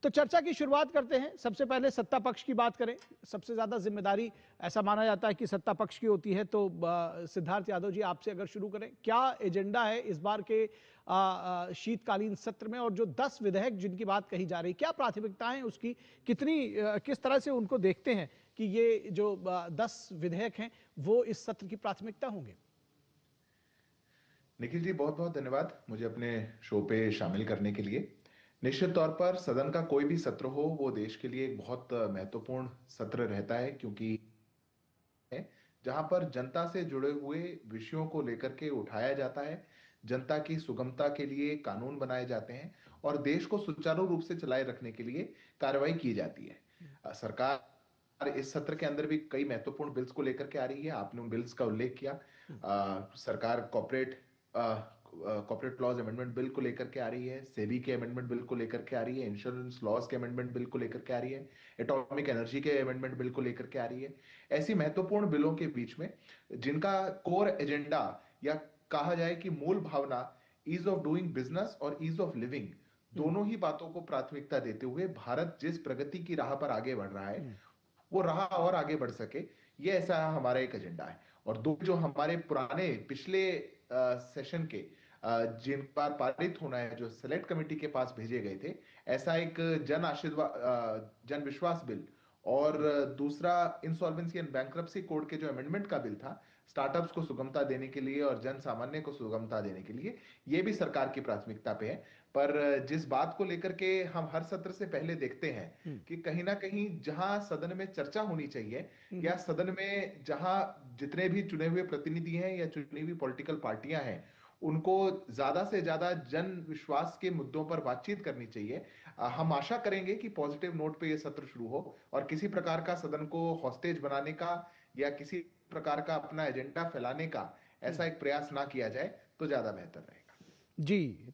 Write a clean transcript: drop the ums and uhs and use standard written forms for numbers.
तो चर्चा की शुरुआत करते हैं। सबसे पहले सत्ता पक्ष की बात करें। सबसे ज्यादा जिम्मेदारी ऐसा माना जाता है कि सत्ता पक्ष की होती है। तो सिद्धार्थ यादव जी, आपसे अगर शुरू करें, क्या एजेंडा है इस बार के शीतकालीन सत्र में, और जो 10 विधेयक जिनकी बात कही जा रही, क्या प्राथमिकताएं उसकी, किस तरह से उनको देखते हैं कि ये जो 10 विधेयक हैं वो इस सत्र की प्राथमिकता होंगे? निखिल जी, बहुत बहुत धन्यवाद मुझे अपने शो पे शामिल करने के लिए। निश्चित तौर पर सदन का कोई भी सत्र हो वो देश के लिए एक बहुत महत्वपूर्ण सत्र रहता है, क्योंकि है जहां पर जनता से जुड़े हुए विषयों को लेकर के उठाया जाता है, जनता की सुगमता के लिए कानून बनाए जाते हैं और देश को सुचारू रूप से चलाए रखने के लिए कार्रवाई की जाती है। सरकार इस सत्र के अंदर भी कई महत्वपूर्ण बिल्स को लेकर के आ रही है। आपने उन बिल्स का उल्लेख किया। सरकार कॉर्पोरेट लॉज अमेंडमेंट बिल को लेकर के आ रही है, सेबी के अमेंडमेंट बिल को लेकर के आ रही है, इंश्योरेंस लॉज के अमेंडमेंट बिल को लेकर के आ रही है, एटॉमिक एनर्जी के अमेंडमेंट बिल को लेकर के आ रही है। ऐसी महत्वपूर्ण बिलों के बीच में जिनका कोर एजेंडा या कहा जाए कि मूल भावना ईज ऑफ डूइंग बिजनेस और ईज ऑफ लिविंग, दोनों ही बातों को प्राथमिकता देते हुए भारत जिस प्रगति की राह पर आगे बढ़ रहा है वो राह और आगे बढ़ सके, ये ऐसा हमारा एक एजेंडा है। और दो जो हमारे पुराने पिछले सेशन के जिन पर पारित होना है, जो सेलेक्ट कमेटी के पास भेजे गए थे, ऐसा एक जन विश्वास बिल और दूसरा इंसॉल्वेंसी एंड बैंक्रप्सी कोड के जो अमेंडमेंट का बिल था, स्टार्टअप्स को सुगमता देने के लिए और जन सामान्य को सुगमता देने के लिए, ये भी सरकार की प्राथमिकता पे है। पर जिस बात को लेकर के हम हर सत्र से पहले देखते हैं कि कहीं ना कहीं जहां सदन में चर्चा होनी चाहिए या सदन में जहां जितने भी चुने हुए प्रतिनिधि हैं या चुनी हुई पॉलिटिकल पार्टियां हैं, उनको ज्यादा से ज्यादा जन विश्वास के मुद्दों पर बातचीत करनी चाहिए। हम आशा करेंगे कि पॉजिटिव नोट पे ये सत्र शुरू हो और किसी प्रकार का सदन को हॉस्टेज बनाने का या किसी प्रकार का अपना एजेंडा फैलाने का ऐसा एक प्रयास ना किया जाए तो ज्यादा बेहतर रहेगा। जी।